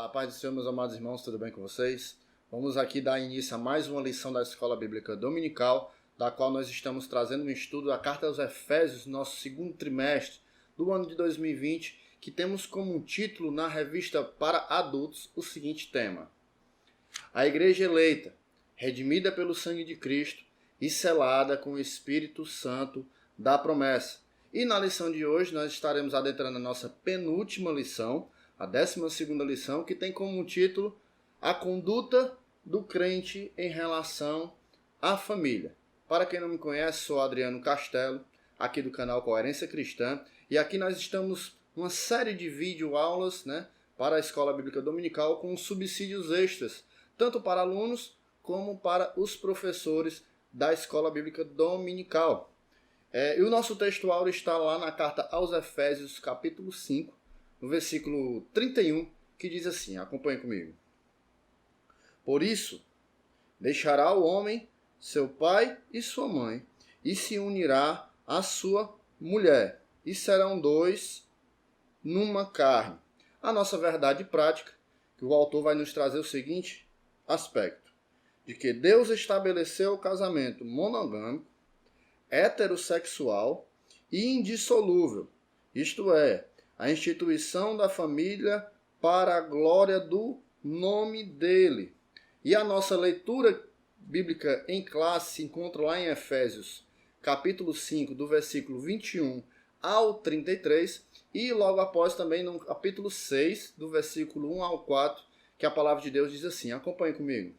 A paz do Senhor, meus amados irmãos, tudo bem com vocês? Vamos aqui dar início a mais uma lição da Escola Bíblica Dominical, da qual nós estamos trazendo um estudo da Carta aos Efésios, nosso segundo trimestre do ano de 2020, que temos como título na revista para adultos o seguinte tema: A Igreja Eleita, redimida pelo sangue de Cristo e selada com o Espírito Santo da promessa. E na lição de hoje nós estaremos adentrando a nossa penúltima lição, a 12ª lição, que tem como título A Conduta do Crente em Relação à Família. Para quem não me conhece, sou Adriano Castelo, aqui do canal Coerência Cristã, e aqui nós estamos numa série de videoaulas, para a Escola Bíblica Dominical com subsídios extras, tanto para alunos como para os professores da Escola Bíblica Dominical. E o nosso textual está lá na Carta aos Efésios, capítulo 5, no versículo 31, que diz assim, acompanhe comigo. Por isso, deixará o homem seu pai e sua mãe, e se unirá à sua mulher, e serão dois numa carne. A nossa verdade prática, que o autor vai nos trazer o seguinte aspecto, de que Deus estabeleceu o casamento monogâmico, heterossexual e indissolúvel, isto é, a instituição da família para a glória do nome dele. E a nossa leitura bíblica em classe se encontra lá em Efésios, capítulo 5, do versículo 21 ao 33, e logo após também no capítulo 6, do versículo 1 ao 4, que a palavra de Deus diz assim, acompanhe comigo.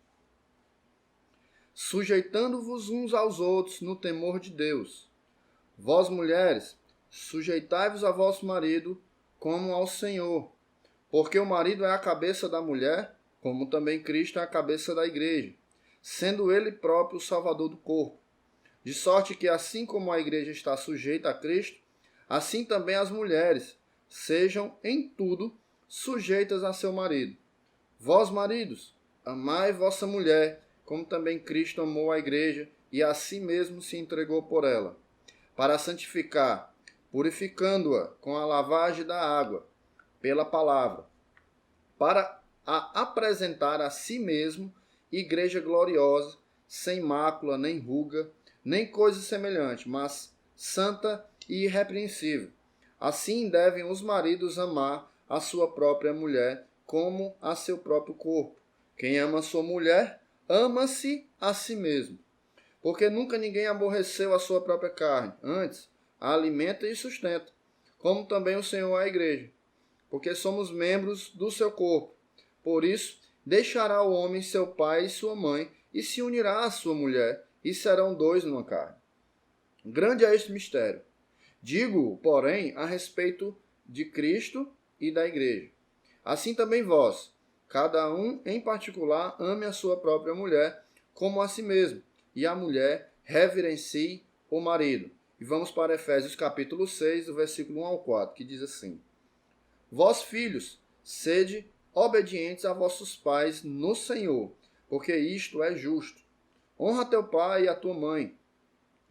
Sujeitando-vos uns aos outros no temor de Deus. Vós, mulheres, sujeitai-vos a vosso marido como ao Senhor, porque o marido é a cabeça da mulher, como também Cristo é a cabeça da igreja, sendo ele próprio o salvador do corpo. De sorte que assim como a igreja está sujeita a Cristo, assim também as mulheres sejam em tudo sujeitas a seu marido. Vós, maridos, amai vossa mulher, como também Cristo amou a igreja e a si mesmo se entregou por ela, para santificar, purificando-a com a lavagem da água, pela palavra, para a apresentar a si mesmo igreja gloriosa, sem mácula, nem ruga, nem coisa semelhante, mas santa e irrepreensível. Assim devem os maridos amar a sua própria mulher, como a seu próprio corpo. Quem ama a sua mulher, ama-se a si mesmo. Porque nunca ninguém aborreceu a sua própria carne, antes a alimenta e sustenta, como também o Senhor a igreja, porque somos membros do seu corpo. Por isso, deixará o homem seu pai e sua mãe, e se unirá à sua mulher, e serão dois numa carne. Grande é este mistério. Digo, porém, a respeito de Cristo e da igreja. Assim também vós, cada um em particular, ame a sua própria mulher, como a si mesmo, e a mulher reverencie o marido. E vamos para Efésios capítulo 6, do versículo 1 ao 4, que diz assim. Vós, filhos, sede obedientes a vossos pais no Senhor, porque isto é justo. Honra teu pai e a tua mãe,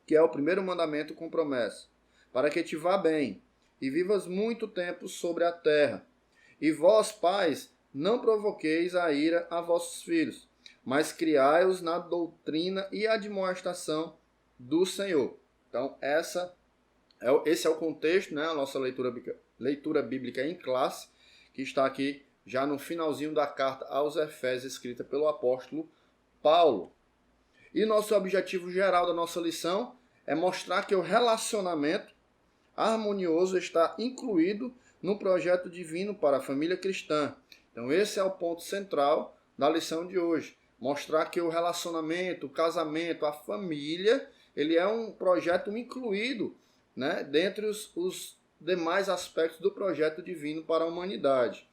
que é o primeiro mandamento com promessa, para que te vá bem, e vivas muito tempo sobre a terra. E vós, pais, não provoqueis a ira a vossos filhos, mas criai-os na doutrina e admoestação do Senhor. Então, esse é o contexto, a nossa leitura bíblica em classe, que está aqui já no finalzinho da carta aos Efésios, escrita pelo apóstolo Paulo. E nosso objetivo geral da nossa lição é mostrar que o relacionamento harmonioso está incluído no projeto divino para a família cristã. Então, esse é o ponto central da lição de hoje. Mostrar que o relacionamento, o casamento, a família, ele é um projeto incluído, dentre os demais aspectos do projeto divino para a humanidade,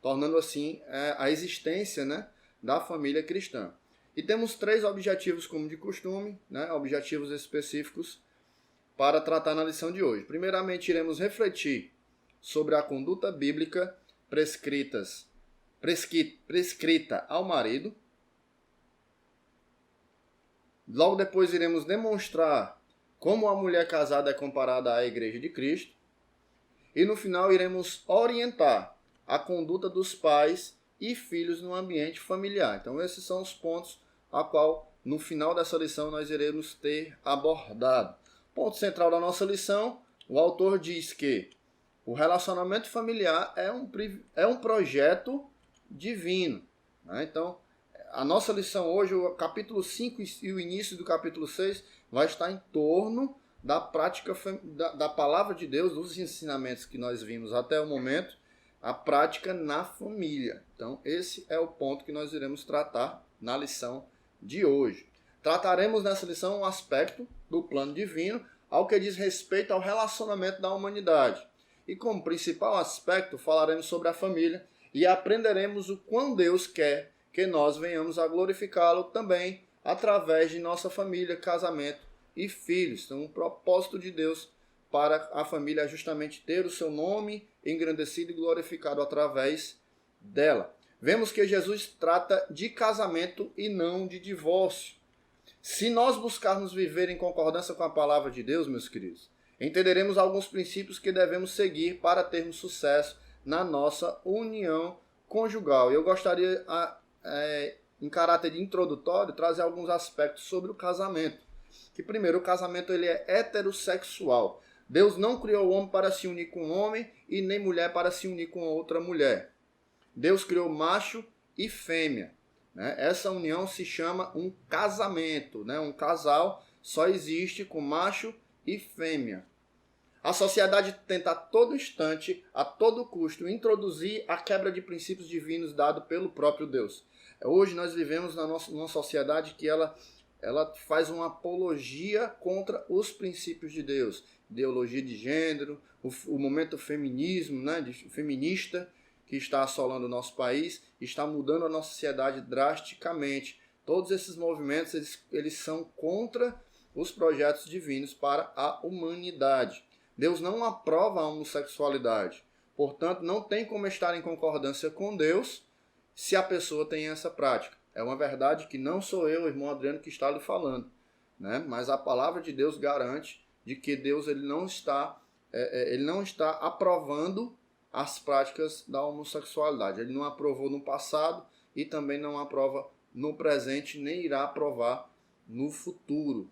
tornando assim a existência, da família cristã. E temos 3 objetivos, como de costume, objetivos específicos para tratar na lição de hoje. Primeiramente, iremos refletir sobre a conduta bíblica prescrita ao marido. Logo depois iremos demonstrar como a mulher casada é comparada à igreja de Cristo. E no final iremos orientar a conduta dos pais e filhos no ambiente familiar. Então esses são os pontos a qual no final dessa lição nós iremos ter abordado. Ponto central da nossa lição, o autor diz que o relacionamento familiar é um projeto divino. Né? Então, a nossa lição hoje, o capítulo 5 e o início do capítulo 6, vai estar em torno da prática da palavra de Deus, dos ensinamentos que nós vimos até o momento, a prática na família. Então, esse é o ponto que nós iremos tratar na lição de hoje. Trataremos nessa lição um aspecto do plano divino, ao que diz respeito ao relacionamento da humanidade. E como principal aspecto, falaremos sobre a família e aprenderemos o quão Deus quer que nós venhamos a glorificá-lo também através de nossa família, casamento e filhos. Então, o propósito de Deus para a família é justamente ter o seu nome engrandecido e glorificado através dela. Vemos que Jesus trata de casamento e não de divórcio. Se nós buscarmos viver em concordância com a palavra de Deus, meus queridos, entenderemos alguns princípios que devemos seguir para termos sucesso na nossa união conjugal. Eu gostaria, em caráter de introdutório, trazer alguns aspectos sobre o casamento. Que primeiro, o casamento ele é heterossexual. Deus não criou o homem para se unir com um homem e nem mulher para se unir com outra mulher. Deus criou macho e fêmea. Né? Essa união se chama um casamento. Né? Um casal só existe com macho e fêmea. A sociedade tenta a todo instante, a todo custo, introduzir a quebra de princípios divinos dado pelo próprio Deus. Hoje nós vivemos numa sociedade que ela faz uma apologia contra os princípios de Deus. Ideologia de gênero, o momento feminismo, né, feminista que está assolando o nosso país, está mudando a nossa sociedade drasticamente. Todos esses movimentos eles são contra os projetos divinos para a humanidade. Deus não aprova a homossexualidade. Portanto, não tem como estar em concordância com Deus se a pessoa tem essa prática. É uma verdade que não sou eu, irmão Adriano, que está lhe falando. Né? Mas a palavra de Deus garante de que Deus ele não está aprovando as práticas da homossexualidade. Ele não aprovou no passado e também não aprova no presente, nem irá aprovar no futuro.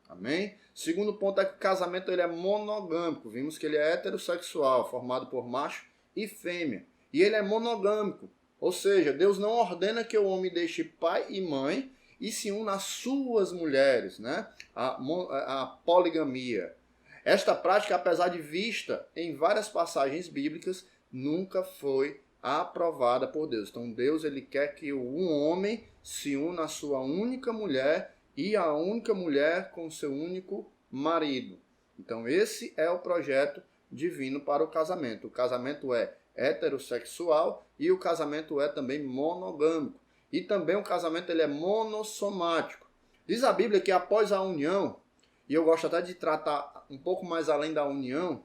Amém? Segundo ponto é que o casamento ele é monogâmico. Vimos que ele é heterossexual, formado por macho e fêmea. E ele é monogâmico. Ou seja, Deus não ordena que o homem deixe pai e mãe e se una às suas mulheres. Né? A poligamia. Esta prática, apesar de vista em várias passagens bíblicas, nunca foi aprovada por Deus. Então Deus ele quer que um homem se una à sua única mulher e a única mulher com seu único marido. Então esse é o projeto divino para o casamento. O casamento é heterossexual e o casamento é também monogâmico. E também o casamento ele é monossomático. Diz a Bíblia que após a união, e eu gosto até de tratar um pouco mais além da união,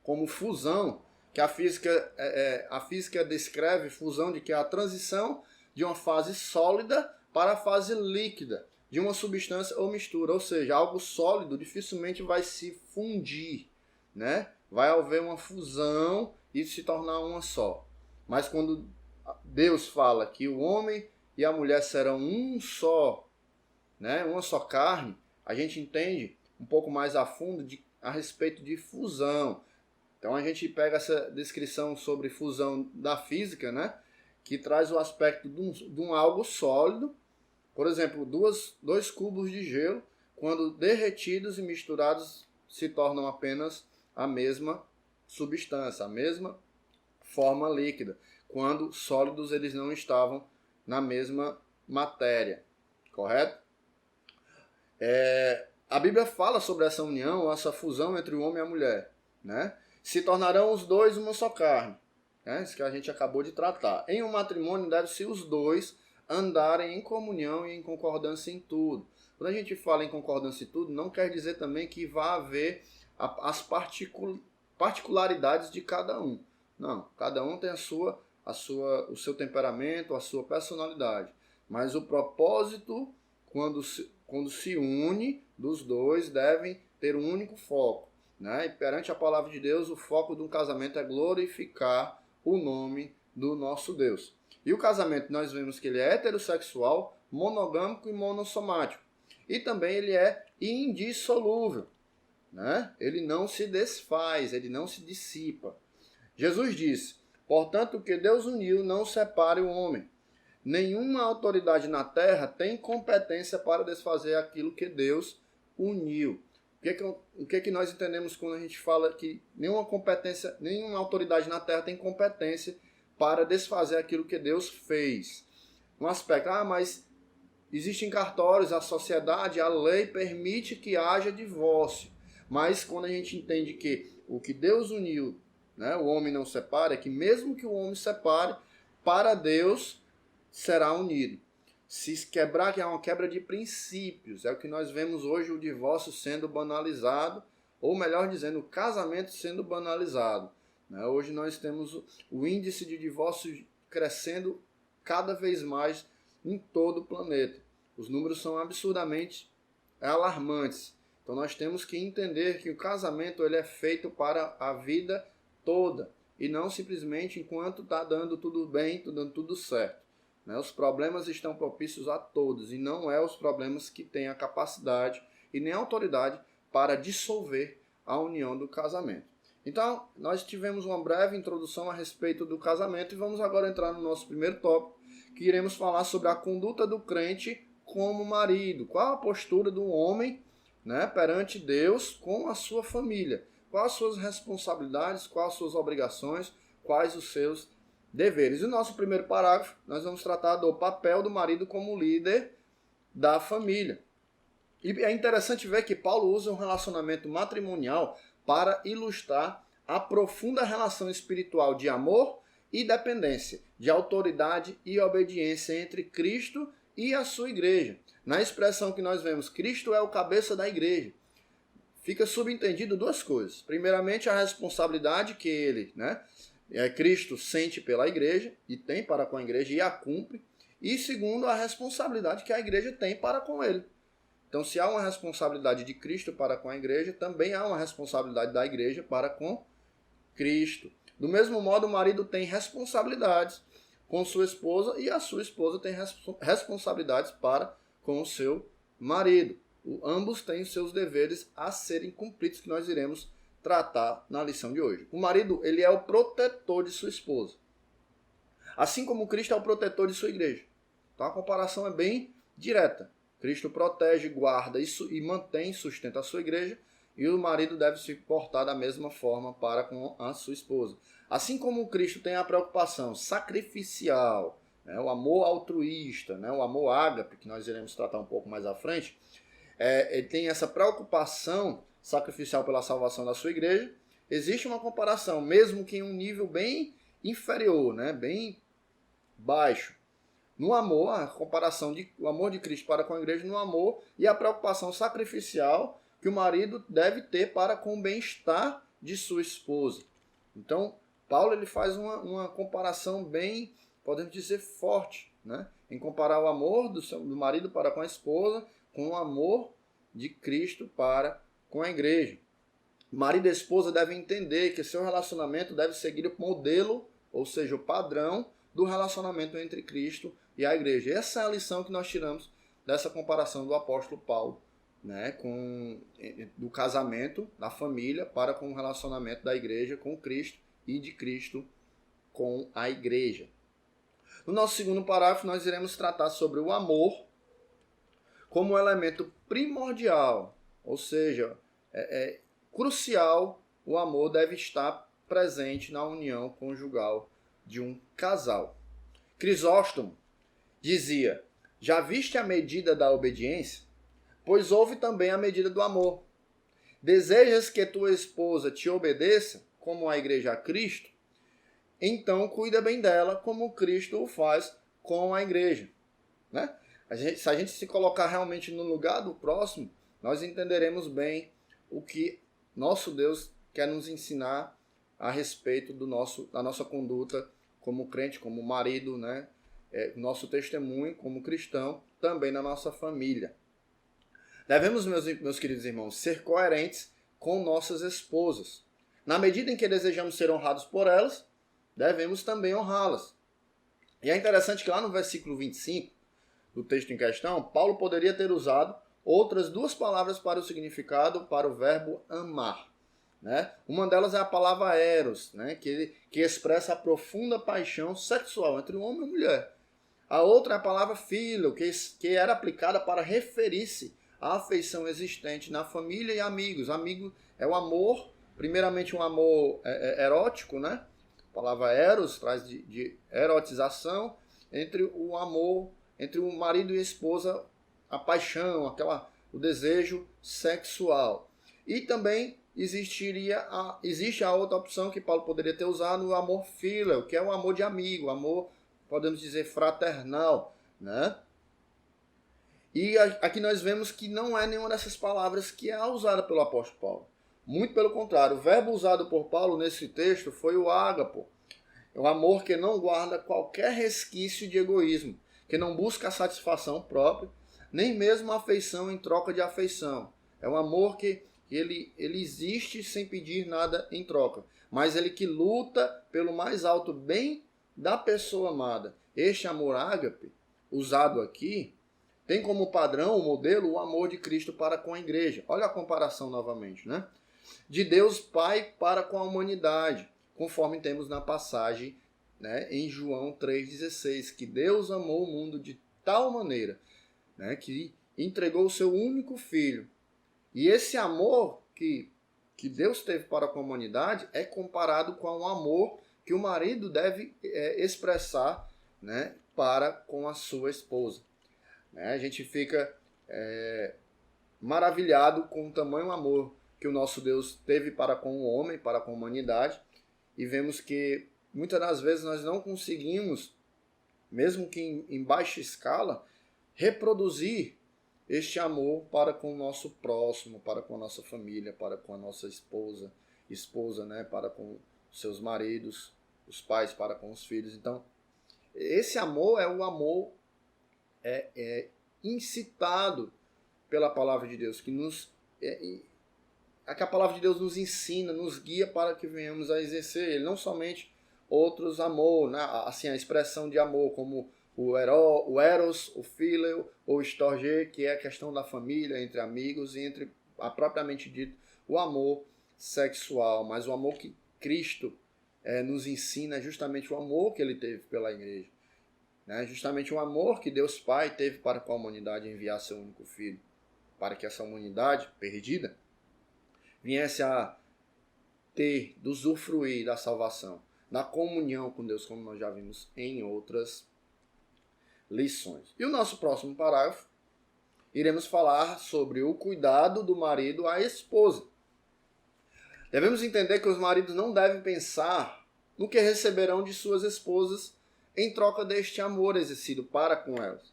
como fusão, que a física descreve fusão de que é a transição de uma fase sólida para a fase líquida de uma substância ou mistura, ou seja, algo sólido dificilmente vai se fundir, né? Vai haver uma fusão e se tornar uma só. Mas quando Deus fala que o homem e a mulher serão um só, né? Uma só carne, a gente entende um pouco mais a fundo a respeito de fusão. Então a gente pega essa descrição sobre fusão da física, né? Que traz o aspecto de um algo sólido. Por exemplo, dois cubos de gelo, quando derretidos e misturados, se tornam apenas a mesma substância, a mesma forma líquida, quando sólidos eles não estavam na mesma matéria, correto? A Bíblia fala sobre essa união, essa fusão entre o homem e a mulher, né? Se tornarão os dois uma só carne, né? Isso que a gente acabou de tratar. Em um matrimônio deve-se os dois andarem em comunhão e em concordância em tudo. Quando a gente fala em concordância em tudo, não quer dizer também que vá haver as particularidades de cada um. Não, cada um tem o seu temperamento, a sua personalidade. Mas o propósito, quando se une, dos dois devem ter um único foco. Né? E perante a palavra de Deus, o foco de um casamento é glorificar o nome do nosso Deus. E o casamento, nós vemos que ele é heterossexual, monogâmico e monossomático. E também ele é indissolúvel, né? Ele não se desfaz, ele não se dissipa. Jesus disse: portanto, o que Deus uniu, não separe o homem. Nenhuma autoridade na terra tem competência para desfazer aquilo que Deus uniu. O que nós entendemos quando a gente fala que nenhuma autoridade na terra tem competência para desfazer aquilo que Deus fez? Um aspecto, mas existem cartórios, a sociedade, a lei permite que haja divórcio. Mas quando a gente entende que o que Deus uniu, né, o homem não separa, é que mesmo que o homem separe, para Deus será unido. Se quebrar, que é uma quebra de princípios, é o que nós vemos hoje, o divórcio sendo banalizado, ou melhor dizendo, o casamento sendo banalizado. Hoje nós temos o índice de divórcio crescendo cada vez mais em todo o planeta. Os números são absurdamente alarmantes. Então nós temos que entender que o casamento ele é feito para a vida toda, e não simplesmente enquanto está dando tudo bem, está dando tudo certo. Os problemas estão propícios a todos, e não é os problemas que têm a capacidade e nem a autoridade para dissolver a união do casamento. Então, nós tivemos uma breve introdução a respeito do casamento e vamos agora entrar no nosso primeiro tópico, que iremos falar sobre a conduta do crente como marido. Qual a postura do homem, perante Deus com a sua família? Quais as suas responsabilidades, quais as suas obrigações, quais os seus deveres. E no nosso primeiro parágrafo, nós vamos tratar do papel do marido como líder da família. E é interessante ver que Paulo usa um relacionamento matrimonial para ilustrar a profunda relação espiritual de amor e dependência, de autoridade e obediência entre Cristo e a sua igreja. Na expressão que nós vemos, Cristo é o cabeça da igreja. Fica subentendido duas coisas. Primeiramente, a responsabilidade que ele, Cristo sente pela igreja e tem para com a igreja e a cumpre. E segundo, a responsabilidade que a igreja tem para com ele. Então, se há uma responsabilidade de Cristo para com a igreja, também há uma responsabilidade da igreja para com Cristo. Do mesmo modo, o marido tem responsabilidades com sua esposa e a sua esposa tem responsabilidades para com o seu marido. Ambos têm os seus deveres a serem cumpridos, que nós iremos tratar na lição de hoje. O marido, ele é o protetor de sua esposa, assim como Cristo é o protetor de sua igreja. Então a comparação é bem direta. Cristo protege, guarda e mantém, sustenta a sua igreja, e o marido deve se portar da mesma forma para com a sua esposa. Assim como Cristo tem a preocupação sacrificial, o amor altruísta, o amor ágape, que nós iremos tratar um pouco mais à frente, ele tem essa preocupação sacrificial pela salvação da sua igreja. Existe uma comparação, mesmo que em um nível bem inferior, bem baixo. No amor, a comparação do amor de Cristo para com a igreja no amor e a preocupação sacrificial que o marido deve ter para com o bem-estar de sua esposa. Então, Paulo ele faz uma comparação bem, podemos dizer, forte, em comparar o amor do marido para com a esposa com o amor de Cristo para com a igreja. Marido e esposa devem entender que seu relacionamento deve seguir o modelo, ou seja, o padrão do relacionamento entre Cristo e a igreja. Essa é a lição que nós tiramos dessa comparação do apóstolo Paulo, do casamento, da família, para com o relacionamento da igreja com Cristo e de Cristo com a igreja. No nosso segundo parágrafo, nós iremos tratar sobre o amor como elemento primordial, ou seja, é crucial, o amor deve estar presente na união conjugal de um casal. Crisóstomo dizia: já viste a medida da obediência? Pois houve também a medida do amor. Desejas que tua esposa te obedeça, como a igreja a Cristo? Então cuida bem dela, como Cristo o faz com a igreja. Se a gente se colocar realmente no lugar do próximo, nós entenderemos bem o que nosso Deus quer nos ensinar a respeito da nossa conduta como crente, como marido, nosso testemunho como cristão, também na nossa família. Devemos, meus queridos irmãos, ser coerentes com nossas esposas. Na medida em que desejamos ser honrados por elas, devemos também honrá-las. E é interessante que lá no versículo 25 do texto em questão, Paulo poderia ter usado outras duas palavras para o significado, para o verbo amar. Né? Uma delas é a palavra eros, né? que expressa a profunda paixão sexual entre o homem e a mulher. A outra é a palavra filho, que era aplicada para referir-se à afeição existente na família e amigos. Amigo é o amor, primeiramente um amor erótico, né? A palavra eros traz de erotização, entre o amor, entre o marido e a esposa, a paixão, o desejo sexual. E também existe a outra opção que Paulo poderia ter usado, o amor filial, que é o amor de amigo, amor, podemos dizer, fraternal, né? E aqui nós vemos que não é nenhuma dessas palavras que é usada pelo apóstolo Paulo. Muito pelo contrário, o verbo usado por Paulo nesse texto foi o ágapo. É um amor que não guarda qualquer resquício de egoísmo, que não busca a satisfação própria, nem mesmo a afeição em troca de afeição. É um amor que ele existe sem pedir nada em troca, mas ele que luta pelo mais alto bem da pessoa amada. Este amor ágape, usado aqui, tem como padrão, o modelo, o amor de Cristo para com a igreja. Olha a comparação novamente, né? De Deus Pai para com a humanidade, conforme temos na passagem, né, em João 3,16, que Deus amou o mundo de tal maneira, né, que entregou o seu único filho. E esse amor que Deus teve para com a humanidade é comparado com o amor que o marido deve expressar, né, para com a sua esposa. A gente fica maravilhado com o tamanho amor que o nosso Deus teve para com o homem, para com a humanidade, e vemos que muitas das vezes nós não conseguimos, mesmo que em baixa escala, reproduzir este amor para com o nosso próximo, para com a nossa família, para com a nossa esposa, né, para com os seus maridos, os pais para com os filhos. Então, esse amor é o amor incitado pela palavra de Deus, que a palavra de Deus nos ensina, nos guia para que venhamos a exercer ele, não somente outros amor, né? Assim, a expressão de amor, como o eros, o phileo, ou o storge, que é a questão da família, entre amigos, e entre, propriamente dito, o amor sexual, mas o amor que Cristo nos ensina é justamente o amor que ele teve pela igreja. Né? Justamente o amor que Deus Pai teve para com a humanidade enviar seu único filho, para que essa humanidade perdida viesse a ter, usufruir da salvação, da comunhão com Deus, como nós já vimos em outras lições. E o nosso próximo parágrafo, iremos falar sobre o cuidado do marido à esposa. Devemos entender que os maridos não devem pensar no que receberão de suas esposas em troca deste amor exercido para com elas,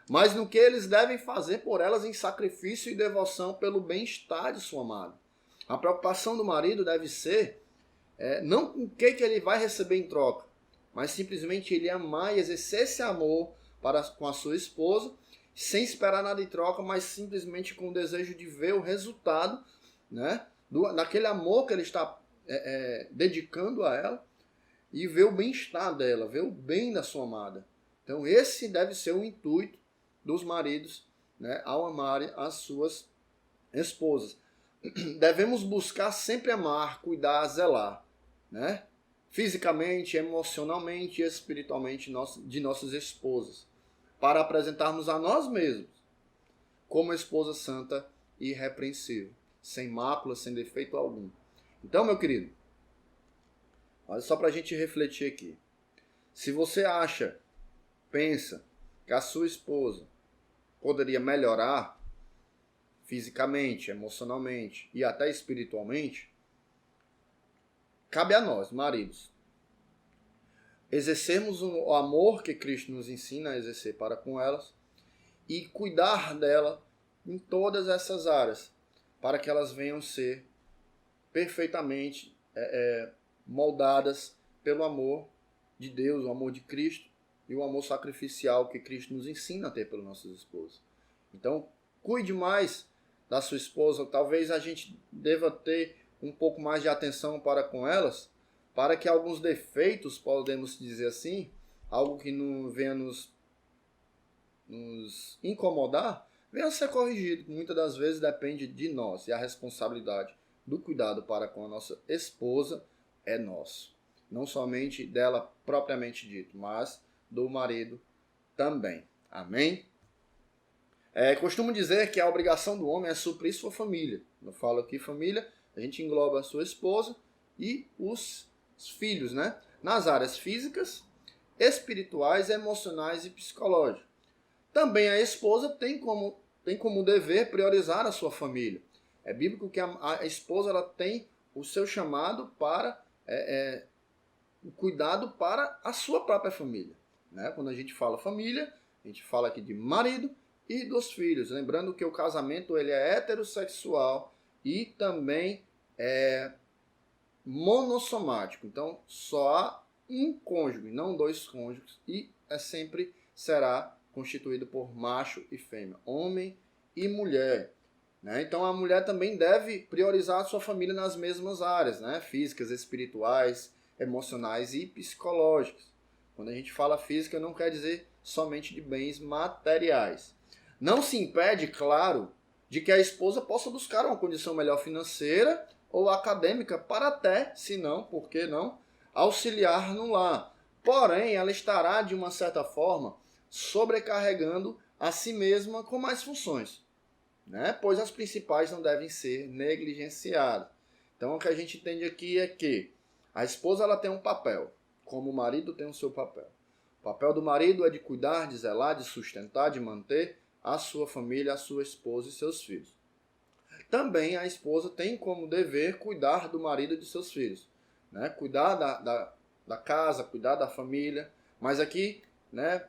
mas no que eles devem fazer por elas em sacrifício e devoção pelo bem-estar de sua amada. A preocupação do marido deve ser não com o que ele vai receber em troca, mas simplesmente ele amar e exercer esse amor com a sua esposa, sem esperar nada em troca, mas simplesmente com o desejo de ver o resultado, né, daquele amor que ele está dedicando a ela, e ver o bem-estar dela, ver o bem da sua amada. Então esse deve ser o intuito dos maridos, né, ao amarem as suas esposas. Devemos buscar sempre amar, cuidar, zelar, né? Fisicamente, emocionalmente e espiritualmente de nossas esposas, para apresentarmos a nós mesmos como esposa santa e irrepreensível, sem mácula, sem defeito algum. Então, meu querido, olha só para a gente refletir aqui. Se você pensa que a sua esposa poderia melhorar fisicamente, emocionalmente e até espiritualmente, cabe a nós, maridos, exercermos o amor que Cristo nos ensina a exercer para com elas e cuidar dela em todas essas áreas, para que elas venham ser perfeitamente moldadas pelo amor de Deus, o amor de Cristo e o amor sacrificial que Cristo nos ensina a ter pelas nossas esposas. Então, cuide mais da sua esposa. Talvez a gente deva ter um pouco mais de atenção para com elas, para que alguns defeitos, podemos dizer assim, algo que não venha nos incomodar, venha a ser corrigido. Muitas das vezes depende de nós, e a responsabilidade do cuidado para com a nossa esposa é nosso. Não somente dela propriamente dito, mas do marido também. Amém? Costumo dizer que a obrigação do homem é suprir sua família. Eu falo aqui família, a gente engloba a sua esposa e os filhos, né? Nas áreas físicas, espirituais, emocionais e psicológicas. Também a esposa tem como dever priorizar a sua família. É bíblico que a esposa ela tem o seu chamado para o cuidado para a sua própria família. Né? Quando a gente fala família, a gente fala aqui de marido e dos filhos. Lembrando que o casamento ele é heterossexual e também é monossomático. Então, só há um cônjuge, não dois cônjuges, e sempre será constituído por macho e fêmea, homem e mulher. Né? Então, a mulher também deve priorizar a sua família nas mesmas áreas, né? Físicas, espirituais, emocionais e psicológicas. Quando a gente fala física, não quer dizer somente de bens materiais. Não se impede, claro, de que a esposa possa buscar uma condição melhor financeira ou acadêmica para até, se não, por que não, auxiliar no lar. Porém, ela estará, de uma certa forma, sobrecarregando a si mesma com mais funções, né? Pois as principais não devem ser negligenciadas. Então, o que a gente entende aqui é que a esposa ela tem um papel, como o marido tem o seu papel. O papel do marido é de cuidar, de zelar, de sustentar, de manter a sua família, a sua esposa e seus filhos. Também a esposa tem como dever cuidar do marido e de seus filhos, né? Cuidar da casa, cuidar da família. Mas aqui, né,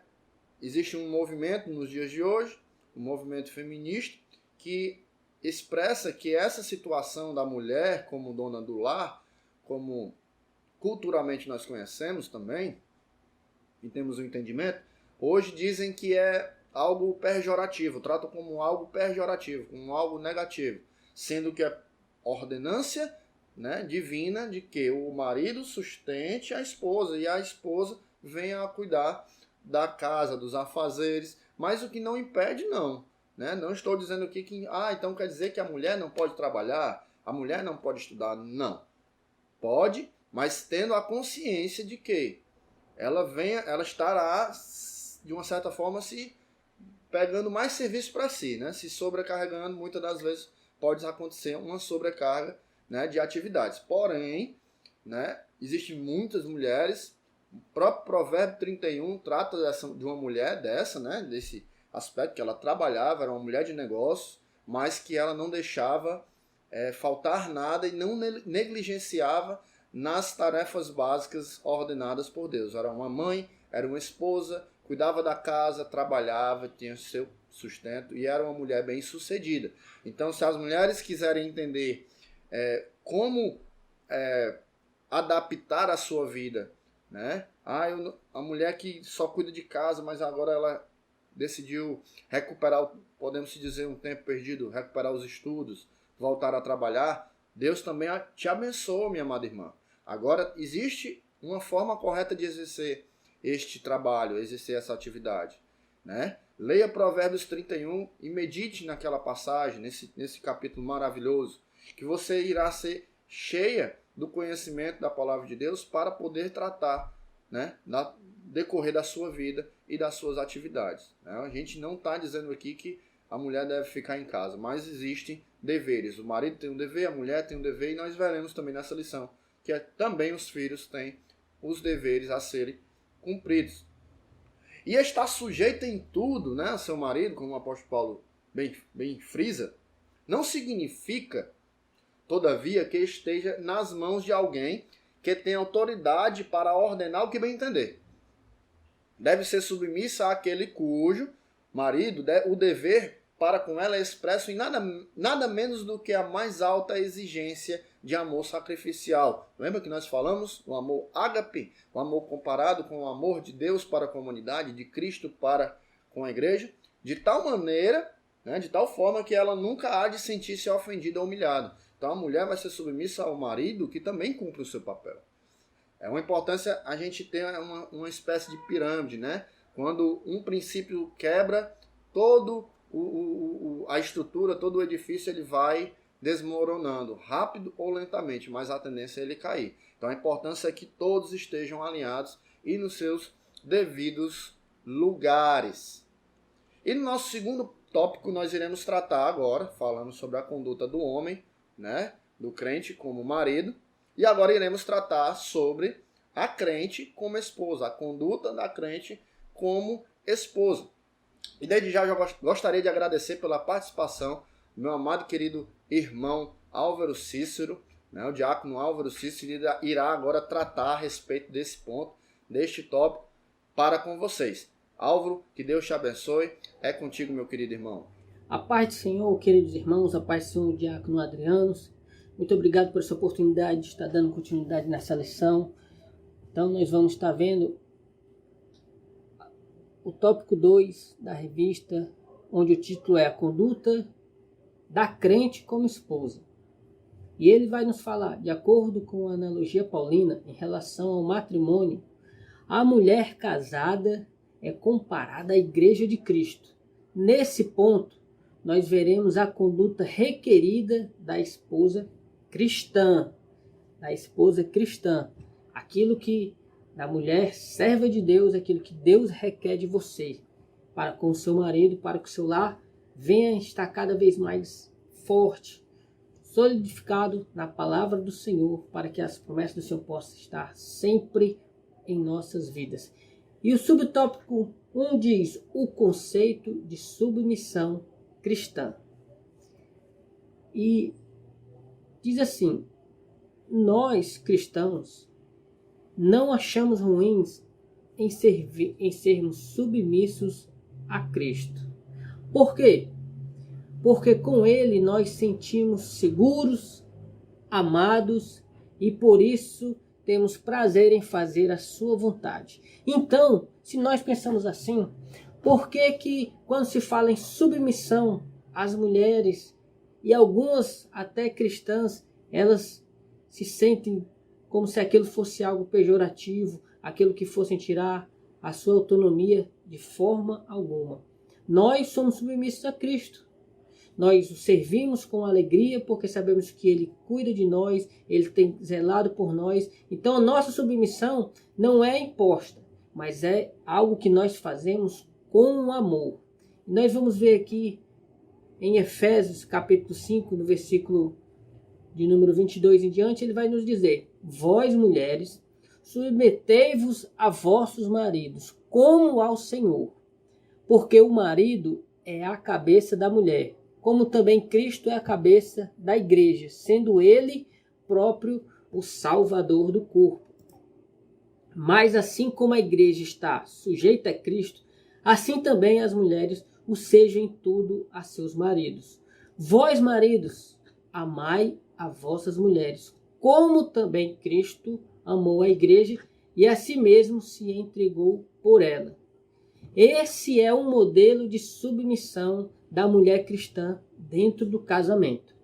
existe um movimento nos dias de hoje, um movimento feminista, que expressa que essa situação da mulher como dona do lar, como culturalmente nós conhecemos também, e temos um entendimento, hoje dizem que é algo pejorativo, tratam como algo pejorativo, como algo negativo, sendo que a ordenância, né, divina de que o marido sustente a esposa e a esposa venha a cuidar da casa, dos afazeres, mas o que não impede não, né? Não estou dizendo aqui que então quer dizer que a mulher não pode trabalhar, a mulher não pode estudar, não. Pode, mas tendo a consciência de que ela estará de uma certa forma se pegando mais serviço para si, né? Se sobrecarregando, muitas das vezes pode acontecer uma sobrecarga, né, de atividades. Porém, né, existem muitas mulheres, o próprio Provérbio 31 trata de uma mulher dessa, né, desse aspecto, que ela trabalhava, era uma mulher de negócios, mas que ela não deixava faltar nada e não negligenciava nas tarefas básicas ordenadas por Deus. Era uma mãe, era uma esposa, cuidava da casa, trabalhava, tinha seu sustento e era uma mulher bem sucedida. Então, se as mulheres quiserem entender como adaptar a sua vida, né? A mulher que só cuida de casa, mas agora ela decidiu recuperar, podemos dizer, um tempo perdido, recuperar os estudos, voltar a trabalhar. Deus também te abençoe, minha amada irmã. Agora, existe uma forma correta de exercer este trabalho, exercer essa atividade, né? Leia Provérbios 31 e medite naquela passagem, nesse capítulo maravilhoso, que você irá ser cheia do conhecimento da palavra de Deus para poder tratar, né, no decorrer da sua vida e das suas atividades. Né? A gente não está dizendo aqui que a mulher deve ficar em casa, mas existem deveres. O marido tem um dever, a mulher tem um dever, e nós veremos também nessa lição que também os filhos têm os deveres a serem cumpridos. E estar sujeita em tudo, né, ao seu marido, como o apóstolo Paulo bem frisa, não significa, todavia, que esteja nas mãos de alguém que tem autoridade para ordenar o que bem entender. Deve ser submissa àquele cujo marido, o dever para com ela é expresso em nada menos do que a mais alta exigência de amor sacrificial. Lembra que nós falamos o amor ágape, o amor comparado com o amor de Deus para a comunidade, de Cristo para com a igreja? De tal maneira, né, de tal forma que ela nunca há de sentir-se ofendida ou humilhada. Então a mulher vai ser submissa ao marido que também cumpre o seu papel. É uma importância a gente ter uma espécie de pirâmide, né? Quando um princípio quebra, todo a estrutura, todo o edifício ele vai desmoronando, rápido ou lentamente, mas a tendência é ele cair. Então a importância é que todos estejam alinhados e nos seus devidos lugares. E no nosso segundo tópico nós iremos tratar agora, falando sobre a conduta do homem, né, do crente como marido, e agora iremos tratar sobre a crente como esposa, a conduta da crente como esposa. E desde já eu gostaria de agradecer pela participação do meu amado querido irmão Álvaro Cícero, né, o diácono Álvaro Cícero irá agora tratar a respeito desse ponto, deste tópico, para com vocês. Álvaro, que Deus te abençoe. É contigo, meu querido irmão. A paz do Senhor, queridos irmãos, a paz do Senhor, diácono Adriano. Muito obrigado por essa oportunidade de estar dando continuidade nessa lição. Então, nós vamos estar vendo o tópico 2 da revista, onde o título é A Conduta da Crente como Esposa. E ele vai nos falar, de acordo com a analogia paulina, em relação ao matrimônio, a mulher casada é comparada à Igreja de Cristo. Nesse ponto, nós veremos a conduta requerida da esposa cristã. Aquilo que da mulher serva de Deus, aquilo que Deus requer de você, para com o seu marido, para que o seu lar venha estar cada vez mais forte, solidificado na palavra do Senhor, para que as promessas do Senhor possam estar sempre em nossas vidas. E o subtópico 1 diz o conceito de submissão cristã. E diz assim: nós cristãos não achamos ruins em sermos submissos a Cristo. Por quê? Porque com Ele nós sentimos seguros, amados e por isso temos prazer em fazer a sua vontade. Então, se nós pensamos assim, por que quando se fala em submissão às mulheres e algumas até cristãs, elas se sentem como se aquilo fosse algo pejorativo, aquilo que fossem tirar a sua autonomia? De forma alguma. Nós somos submissos a Cristo. Nós o servimos com alegria porque sabemos que Ele cuida de nós, Ele tem zelado por nós. Então a nossa submissão não é imposta, mas é algo que nós fazemos com amor. E nós vamos ver aqui em Efésios capítulo 5, no versículo de número 22 em diante, ele vai nos dizer: vós mulheres, submetei-vos a vossos maridos, como ao Senhor, porque o marido é a cabeça da mulher, como também Cristo é a cabeça da igreja, sendo ele próprio o salvador do corpo. Mas assim como a igreja está sujeita a Cristo, assim também as mulheres o sejam em tudo a seus maridos. Vós, maridos, amai a vossas mulheres, como também Cristo amou a igreja e a si mesmo se entregou por ela. Esse é um modelo de submissão da mulher cristã dentro do casamento.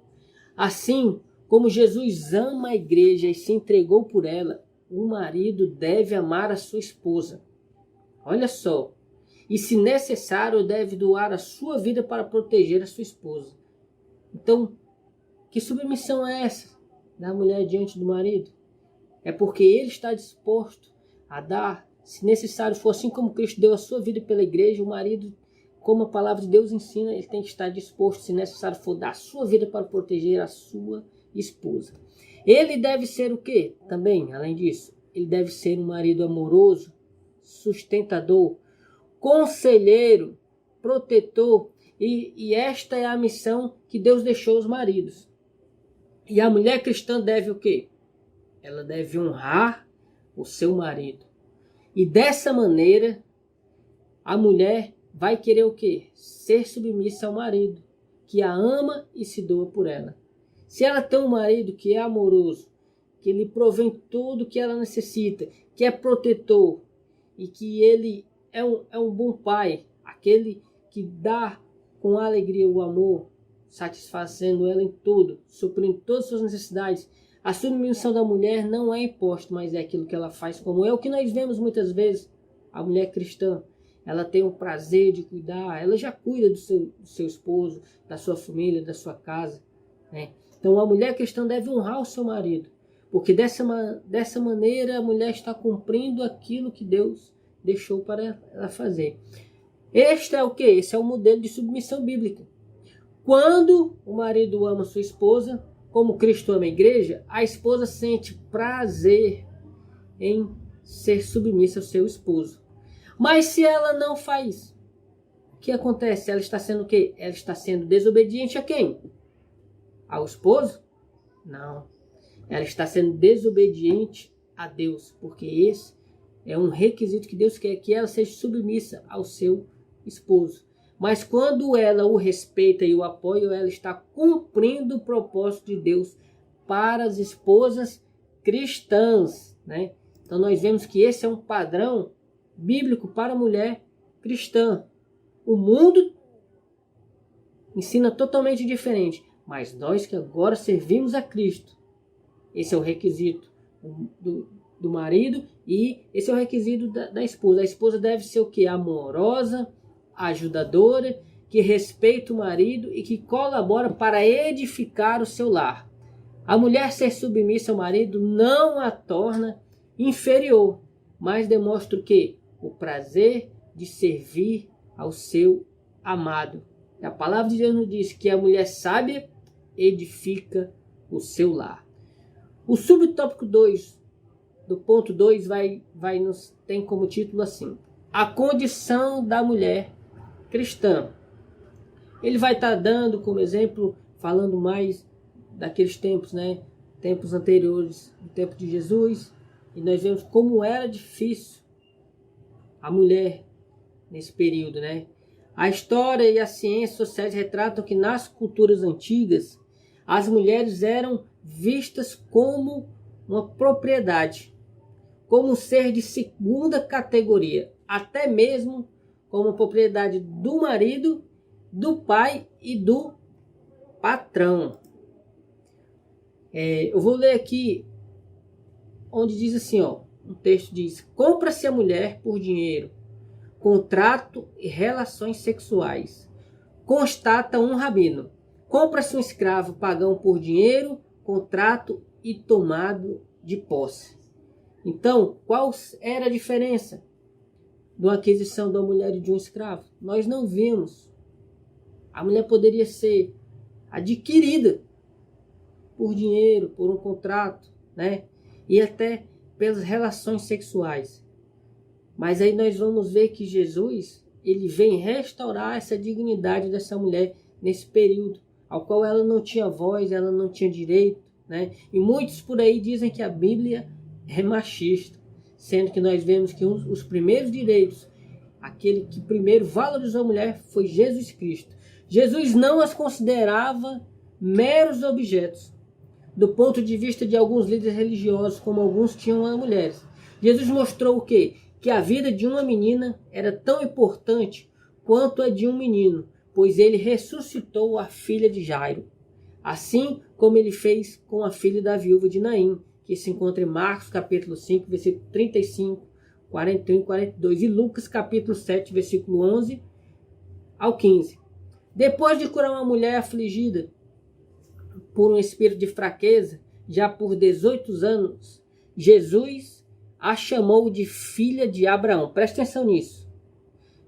Assim como Jesus ama a igreja e se entregou por ela, o marido deve amar a sua esposa. Olha só. E se necessário, deve doar a sua vida para proteger a sua esposa. Então, que submissão é essa da mulher diante do marido? É porque ele está disposto a dar, se necessário for, assim como Cristo deu a sua vida pela igreja, o marido, como a palavra de Deus ensina, ele tem que estar disposto, se necessário for, dar a sua vida para proteger a sua esposa. Ele deve ser o quê? Também, além disso, ele deve ser um marido amoroso, sustentador, conselheiro, protetor, e esta é a missão que Deus deixou aos maridos. E a mulher cristã deve o quê? Ela deve honrar o seu marido. E dessa maneira, a mulher vai querer o quê? Ser submissa ao marido, que a ama e se doa por ela. Se ela tem um marido que é amoroso, que lhe provém tudo o que ela necessita, que é protetor, e que ele é um bom pai, aquele que dá com alegria o amor, satisfazendo ela em tudo, suprindo todas as suas necessidades, A submissão da mulher não é imposto, mas é aquilo que ela faz, como é o que nós vemos muitas vezes. A mulher cristã, ela tem o prazer de cuidar, ela já cuida do seu esposo, da sua família, da sua casa, né? Então a mulher cristã deve honrar o seu marido, porque dessa maneira a mulher está cumprindo aquilo que Deus deixou para ela fazer. Este é o que? Esse é o modelo de submissão bíblica. Quando o marido ama sua esposa, como Cristo ama a igreja, a esposa sente prazer em ser submissa ao seu esposo. Mas se ela não faz, o que acontece? Ela está sendo o quê? Ela está sendo desobediente a quem? Ao esposo? Não. Ela está sendo desobediente a Deus, porque esse é um requisito que Deus quer, que ela seja submissa ao seu esposo. Mas quando ela o respeita e o apoia, ela está cumprindo o propósito de Deus para as esposas cristãs, né? Então nós vemos que esse é um padrão bíblico para a mulher cristã. O mundo ensina totalmente diferente, mas nós que agora servimos a Cristo, esse é o requisito do marido e esse é o requisito da esposa. A esposa deve ser o que? Amorosa, ajudadora, que respeita o marido e que colabora para edificar o seu lar. A mulher ser submissa ao marido não a torna inferior, mas demonstra o quê? O prazer de servir ao seu amado. A palavra de Deus nos diz que a mulher sábia edifica o seu lar. O subtópico 2, do ponto 2, tem como título assim: a condição da mulher cristã. Ele vai estar dando como exemplo, falando mais daqueles tempos, né? Tempos anteriores, do tempo de Jesus, e nós vemos como era difícil a mulher nesse período, né? A história e as ciências sociais retratam que nas culturas antigas as mulheres eram vistas como uma propriedade, como um ser de segunda categoria, até mesmo como propriedade do marido, do pai e do patrão. Eu vou ler aqui onde diz assim, ó, um texto diz: compra-se a mulher por dinheiro, contrato e relações sexuais. Constata um rabino. Compra-se um escravo pagão por dinheiro, contrato e tomado de posse. Então, qual era a diferença de uma aquisição da mulher e de um escravo? Nós não vimos. A mulher poderia ser adquirida por dinheiro, por um contrato, né? E até pelas relações sexuais. Mas aí nós vamos ver que Jesus, ele vem restaurar essa dignidade dessa mulher nesse período, ao qual ela não tinha voz, ela não tinha direito, né? E muitos por aí dizem que a Bíblia é machista, sendo que nós vemos que os primeiros direitos, aquele que primeiro valorizou a mulher foi Jesus Cristo. Jesus não as considerava meros objetos, do ponto de vista de alguns líderes religiosos, como alguns tinham as mulheres. Jesus mostrou o quê? Que a vida de uma menina era tão importante quanto a de um menino, pois ele ressuscitou a filha de Jairo, assim como ele fez com a filha da viúva de Naim, que se encontra em Marcos capítulo 5, versículo 35, 41 e 42, e Lucas capítulo 7, versículo 11 ao 15. Depois de curar uma mulher afligida por um espírito de fraqueza, já por 18 anos, Jesus a chamou de filha de Abraão. Presta atenção nisso.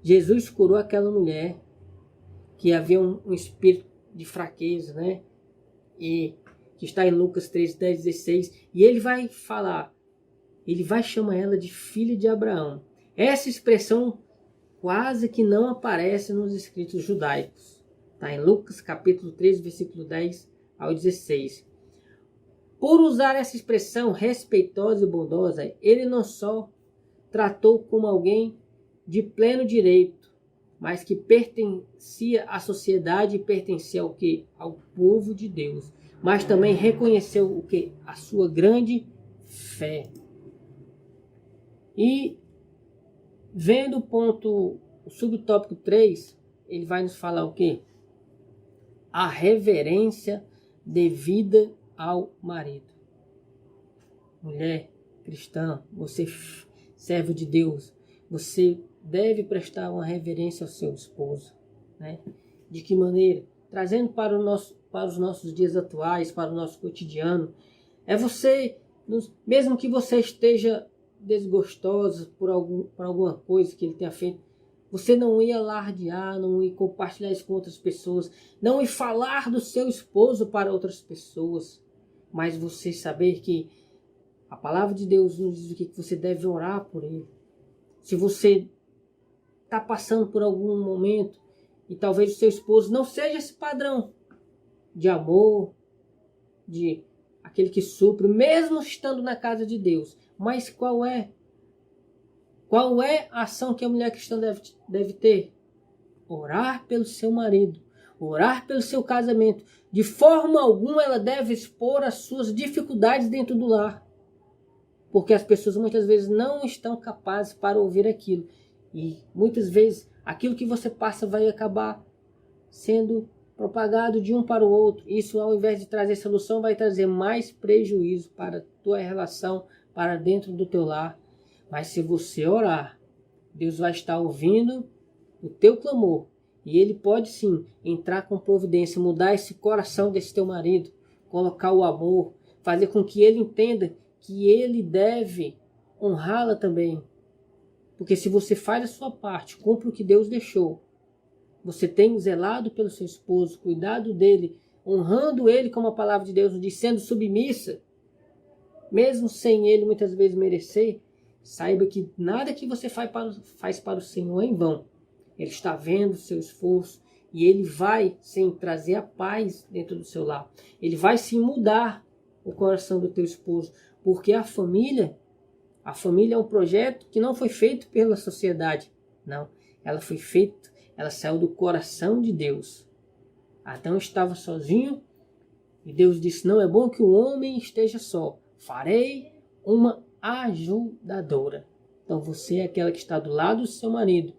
Jesus curou aquela mulher que havia um espírito de fraqueza, né? E que está em Lucas 13, 10, 16. E ele vai falar, ele vai chamar ela de filha de Abraão. Essa expressão quase que não aparece nos escritos judaicos. Está em Lucas capítulo 13, versículo 10 ao 16. Por usar essa expressão respeitosa e bondosa, ele não só tratou como alguém de pleno direito, mas que pertencia à sociedade e pertencia ao que? Ao povo de Deus. Mas também reconheceu o que? A sua grande fé. E vendo o subtópico 3, ele vai nos falar o que? A reverência devida ao marido. mulher cristã, você servo de Deus, você deve prestar uma reverência ao seu esposo, né? De que maneira? Trazendo para os nossos dias atuais, para o nosso cotidiano, é você, mesmo que você esteja desgostosa por alguma coisa que ele tenha feito, você não ia alardear, não ia compartilhar isso com outras pessoas, não ia falar do seu esposo para outras pessoas, mas você saber que a palavra de Deus nos diz o que você deve orar por ele. Se você está passando por algum momento e talvez o seu esposo não seja esse padrão de amor, de aquele que supre, mesmo estando na casa de Deus, mas qual é a ação que a mulher cristã deve ter? Orar pelo seu marido, orar pelo seu casamento. De forma alguma ela deve expor as suas dificuldades dentro do lar, porque as pessoas muitas vezes não estão capazes para ouvir aquilo, e muitas vezes aquilo que você passa vai acabar sendo propagado de um para o outro. Isso, ao invés de trazer solução, vai trazer mais prejuízo para a tua relação, para dentro do teu lar. Mas se você orar, Deus vai estar ouvindo o teu clamor, e Ele pode sim entrar com providência, mudar esse coração desse teu marido, colocar o amor, fazer com que ele entenda que ele deve honrá-la também. Porque se você faz a sua parte, cumpre o que Deus deixou, você tem zelado pelo seu esposo, cuidado dele, honrando ele, como a palavra de Deus nos diz, sendo submissa, mesmo sem ele muitas vezes merecer, saiba que nada que você faz para o Senhor é em vão. Ele está vendo o seu esforço e ele vai sim trazer a paz dentro do seu lar. Ele vai sim mudar o coração do teu esposo, porque a família é um projeto que não foi feito pela sociedade, não. Ela saiu do coração de Deus. Adão estava sozinho e Deus disse: não é bom que o homem esteja só. Farei uma ajudadora. Então você é aquela que está do lado do seu marido.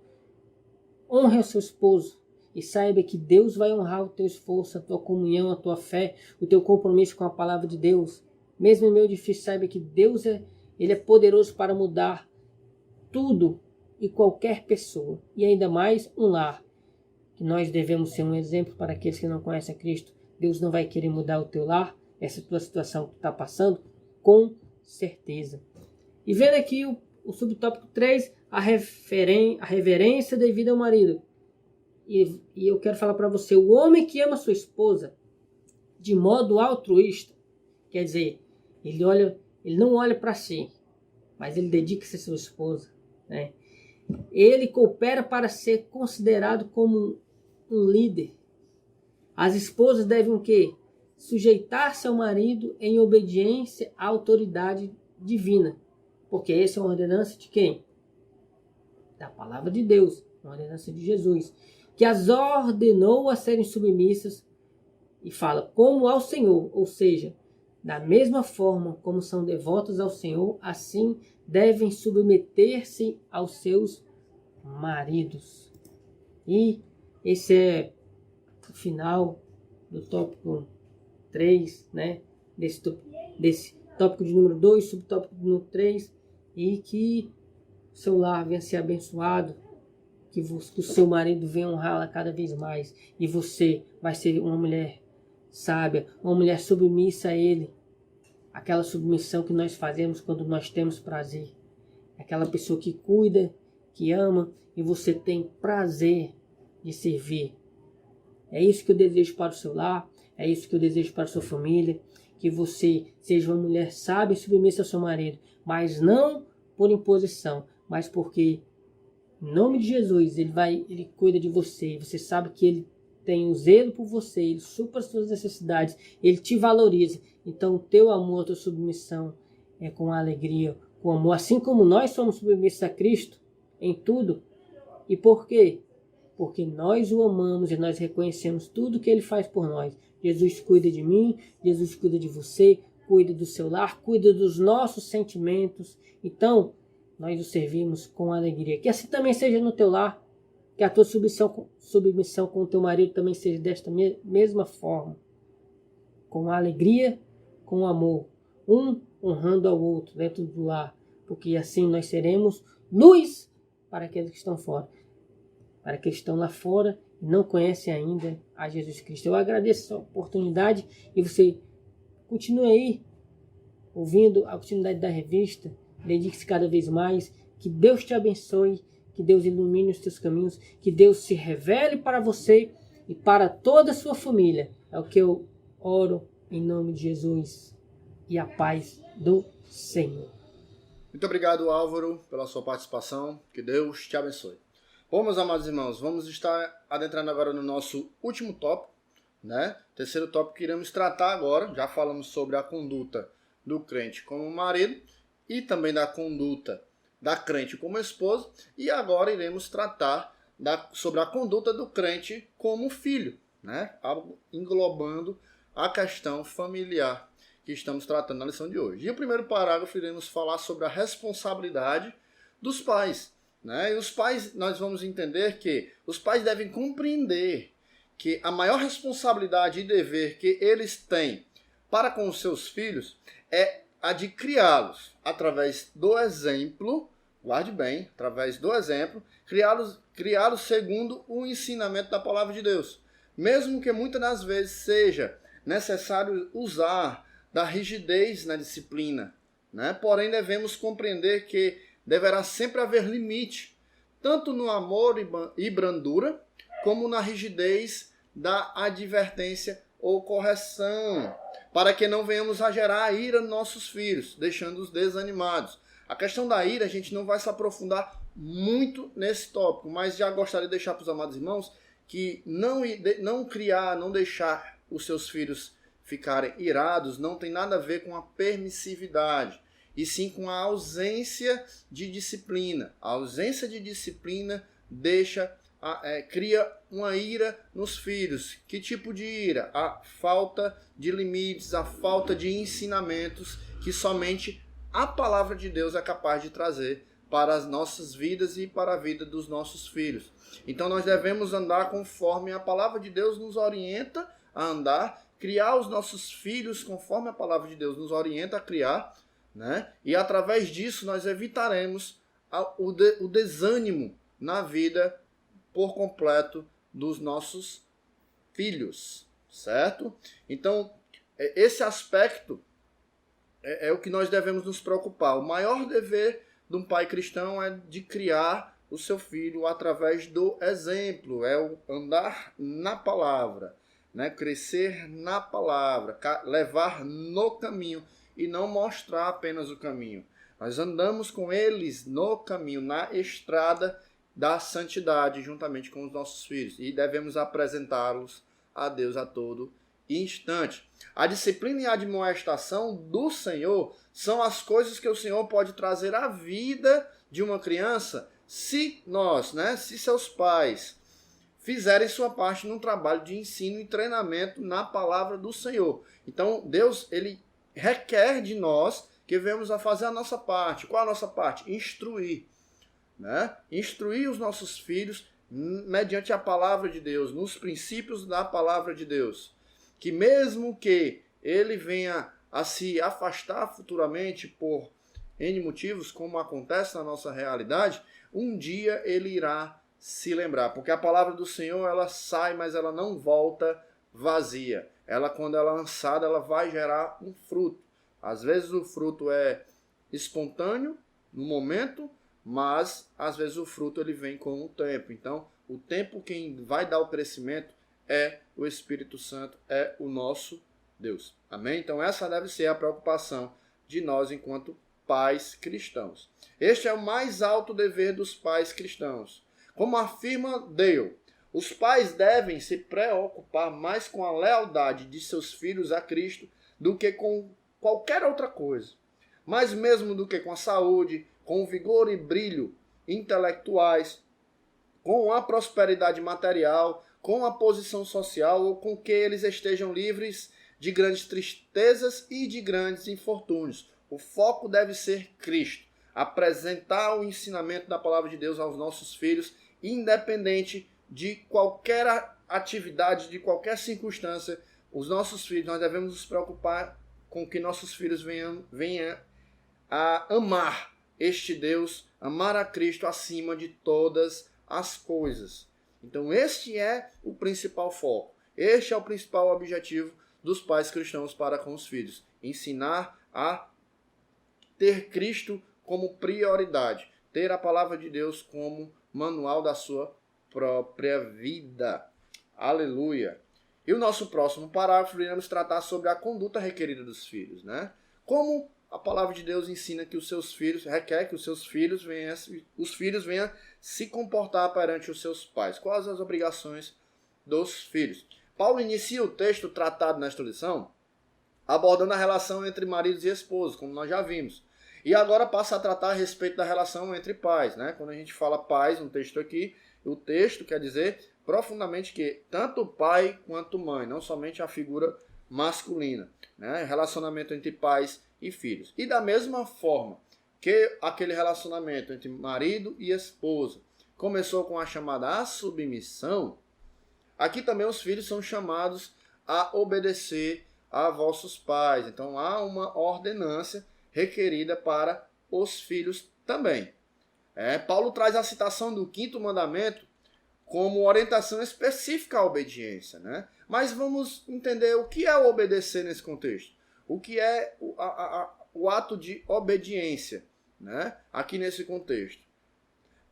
Honre o seu esposo e saiba que Deus vai honrar o teu esforço, a tua comunhão, a tua fé, o teu compromisso com a palavra de Deus. Mesmo em meio difícil, saiba que Deus Ele é poderoso para mudar tudo e qualquer pessoa, e ainda mais um lar, que nós devemos ser um exemplo para aqueles que não conhecem a Cristo. Deus não vai querer mudar o teu lar, essa tua situação que tu está passando, com certeza. E vendo aqui o subtópico 3, a reverência devida ao marido. E eu quero falar para você, o homem que ama sua esposa de modo altruísta, quer dizer, ele não olha para si, mas ele dedica-se à sua esposa, né? Ele coopera para ser considerado como um líder. As esposas devem o quê? Sujeitar-se ao marido em obediência à autoridade divina. Porque essa é uma ordenança de quem? Da palavra de Deus, uma ordenança de Jesus, que as ordenou a serem submissas, e fala como ao Senhor, ou seja, da mesma forma como são devotas ao Senhor, assim devem submeter-se aos seus maridos. E esse é o final do tópico 3, né? Desse tópico de número 2, subtópico de número 3, e que o seu lar venha ser abençoado, que o seu marido venha honrá-la cada vez mais, e você vai ser uma mulher sábia, uma mulher submissa a ele, aquela submissão que nós fazemos quando nós temos prazer, aquela pessoa que cuida, que ama, e você tem prazer de servir. É isso que eu desejo para o seu lar, é isso que eu desejo para a sua família, que você seja uma mulher sábia e submissa ao seu marido, mas não por imposição, mas porque em nome de Jesus ele cuida de você, você sabe que ele tem um zelo por você, ele supra as suas necessidades, ele te valoriza. Então o teu amor, a tua submissão é com alegria, com amor, assim como nós somos submissos a Cristo em tudo. E por quê? Porque nós o amamos e nós reconhecemos tudo que ele faz por nós. Jesus cuida de mim, Jesus cuida de você, cuida do seu lar, cuida dos nossos sentimentos. Então, nós o servimos com alegria. Que assim também seja no teu lar, que a tua submissão com o teu marido também seja desta mesma forma. Com alegria, com amor. Um honrando ao outro dentro do lar, porque assim nós seremos luz para aqueles que estão fora, para aqueles que estão lá fora e não conhecem ainda a Jesus Cristo. Eu agradeço essa oportunidade e você continue aí ouvindo a continuidade da revista. Dedique-se cada vez mais. Que Deus te abençoe, que Deus ilumine os teus caminhos, que Deus se revele para você e para toda a sua família. É o que eu oro em nome de Jesus e a paz do Senhor. Muito obrigado, Álvaro, pela sua participação. Que Deus te abençoe. Bom, meus amados irmãos, vamos estar adentrando agora no nosso último tópico, né? Terceiro tópico que iremos tratar agora. Já falamos sobre a conduta do crente como marido e também da conduta da crente como esposa. E agora iremos tratar sobre a conduta do crente como filho, né? Englobando a questão familiar que estamos tratando na lição de hoje. E o primeiro parágrafo iremos falar sobre a responsabilidade dos pais, né? E os pais, nós vamos entender que os pais devem compreender que a maior responsabilidade e dever que eles têm para com os seus filhos é a de criá-los através do exemplo, guarde bem, através do exemplo, criá-los segundo o ensinamento da palavra de Deus. Mesmo que muitas das vezes seja necessário usar da rigidez na disciplina, né? Porém, devemos compreender que deverá sempre haver limite, tanto no amor e brandura, como na rigidez da advertência ou correção, para que não venhamos a gerar ira nos nossos filhos, deixando-os desanimados. A questão da ira, a gente não vai se aprofundar muito nesse tópico, mas já gostaria de deixar para os amados irmãos que não criar, não deixar os seus filhos ficarem irados não tem nada a ver com a permissividade, e sim com a ausência de disciplina. A ausência de disciplina cria uma ira nos filhos. Que tipo de ira? A falta de limites, a falta de ensinamentos que somente a palavra de Deus é capaz de trazer para as nossas vidas e para a vida dos nossos filhos. Então nós devemos andar conforme a palavra de Deus nos orienta a andar, criar os nossos filhos conforme a palavra de Deus nos orienta a criar, né? E através disso nós evitaremos o desânimo na vida por completo dos nossos filhos, certo? Então, esse aspecto é o que nós devemos nos preocupar. O maior dever de um pai cristão é de criar o seu filho através do exemplo, é o andar na palavra, né? Crescer na palavra, levar no caminho e não mostrar apenas o caminho. Nós andamos com eles no caminho, na estrada da santidade, juntamente com os nossos filhos, e devemos apresentá-los a Deus a todo instante. A disciplina e a admoestação do Senhor são as coisas que o Senhor pode trazer à vida de uma criança se nós, se seus pais fizerem sua parte num trabalho de ensino e treinamento na palavra do Senhor. Então, Deus, ele requer de nós que venhamos a fazer a nossa parte. Qual a nossa parte? Instruir. Instruir os nossos filhos mediante a palavra de Deus, nos princípios da palavra de Deus. Que mesmo que ele venha a se afastar futuramente por N motivos, como acontece na nossa realidade, um dia ele irá se lembrar. Porque a palavra do Senhor, ela sai, mas ela não volta vazia. Ela, quando ela é lançada, ela vai gerar um fruto. Às vezes o fruto é espontâneo, no momento, mas às vezes o fruto ele vem com o tempo. Então, o tempo quem vai dar o crescimento é o Espírito Santo, é o nosso Deus. Amém? Então essa deve ser a preocupação de nós enquanto pais cristãos. Este é o mais alto dever dos pais cristãos. Como afirma Dale, os pais devem se preocupar mais com a lealdade de seus filhos a Cristo do que com qualquer outra coisa. Mais mesmo do que com a saúde, com o vigor e brilho intelectuais, com a prosperidade material, com a posição social ou com que eles estejam livres de grandes tristezas e de grandes infortúnios. O foco deve ser Cristo. Apresentar o ensinamento da palavra de Deus aos nossos filhos, independente de qualquer atividade, de qualquer circunstância. Os nossos filhos, nós devemos nos preocupar com que nossos filhos venham a amar este Deus, amar a Cristo acima de todas as coisas. Então este é o principal foco, este é o principal objetivo dos pais cristãos para com os filhos. Ensinar a ter Cristo como prioridade, ter a palavra de Deus como manual da sua própria vida. Aleluia! E o nosso próximo parágrafo iremos tratar sobre a conduta requerida dos filhos, né? Como a palavra de Deus ensina que os seus filhos, requer que os seus filhos venham se comportar perante os seus pais. Quais as obrigações dos filhos? Paulo inicia o texto tratado nesta lição abordando a relação entre maridos e esposos, como nós já vimos. E agora passa a tratar a respeito da relação entre pais, né? Quando a gente fala pais no texto aqui, o texto quer dizer profundamente que tanto pai quanto mãe, não somente a figura masculina, né? Relacionamento entre pais e filhos. E da mesma forma que aquele relacionamento entre marido e esposa começou com a chamada submissão, aqui também os filhos são chamados a obedecer a vossos pais. Então há uma ordenância requerida para os filhos também. Paulo traz a citação do 5º mandamento como orientação específica à obediência, né? Mas vamos entender o que é o obedecer nesse contexto. O que é o ato de obediência, né? Aqui nesse contexto.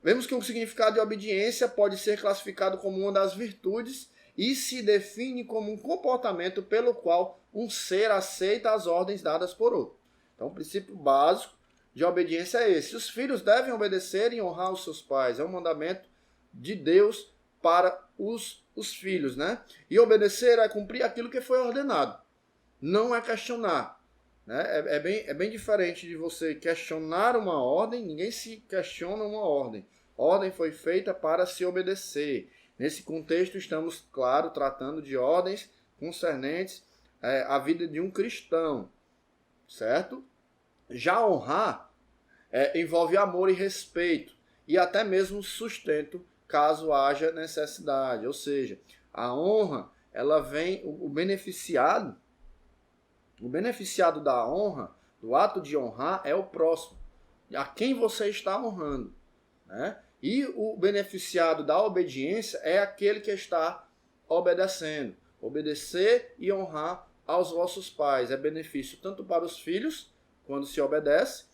Vemos que o significado de obediência pode ser classificado como uma das virtudes e se define como um comportamento pelo qual um ser aceita as ordens dadas por outro. Então, o princípio básico de obediência é esse. Os filhos devem obedecer e honrar os seus pais. É um mandamento de Deus para os filhos, né? E obedecer é cumprir aquilo que foi ordenado. Não é questionar. Né? É bem diferente de você questionar uma ordem. Ninguém se questiona uma ordem. A ordem foi feita para se obedecer. Nesse contexto, estamos, claro, tratando de ordens concernentes à vida de um cristão. Certo? Já honrar envolve amor e respeito. E até mesmo sustento, caso haja necessidade. Ou seja, a honra, ela vem, o beneficiado da honra, do ato de honrar, é o próximo. A quem você está honrando. Né? E o beneficiado da obediência é aquele que está obedecendo. Obedecer e honrar aos vossos pais é benefício tanto para os filhos, quando se obedece,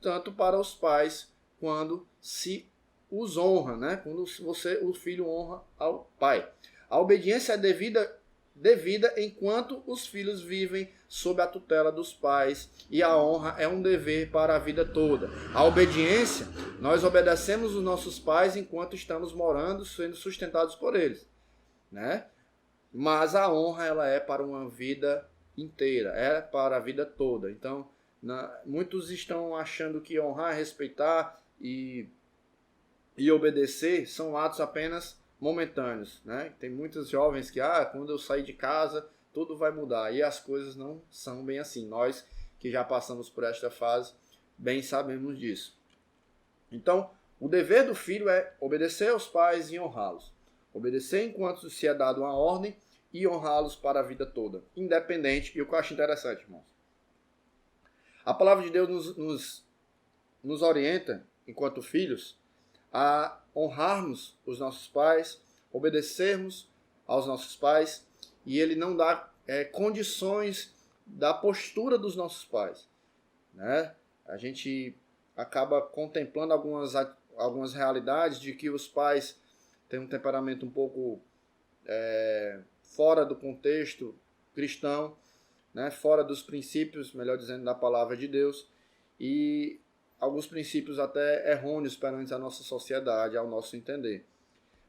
tanto para os pais, quando se os honra, né? Quando o filho honra ao pai. A obediência é devida enquanto os filhos vivem sob a tutela dos pais, e a honra é um dever para a vida toda. A obediência, nós obedecemos os nossos pais enquanto estamos morando, sendo sustentados por eles, né? Mas a honra, ela é para uma vida inteira, é para a vida toda. Então, muitos estão achando que honrar, respeitar e obedecer são atos apenas momentâneos, né? Tem muitos jovens que, quando eu sair de casa, tudo vai mudar. E as coisas não são bem assim. Nós que já passamos por esta fase, bem sabemos disso. Então, o dever do filho é obedecer aos pais e honrá-los. Obedecer enquanto se é dado uma ordem e honrá-los para a vida toda, independente. E o que eu acho interessante, irmãos, a palavra de Deus nos orienta, enquanto filhos, a honrarmos os nossos pais, obedecermos aos nossos pais, e ele não dá condições da postura dos nossos pais, né? A gente acaba contemplando algumas realidades de que os pais têm um temperamento um pouco fora do contexto cristão, né? Fora dos princípios, melhor dizendo, da palavra de Deus, e alguns princípios até errôneos perante a nossa sociedade, ao nosso entender.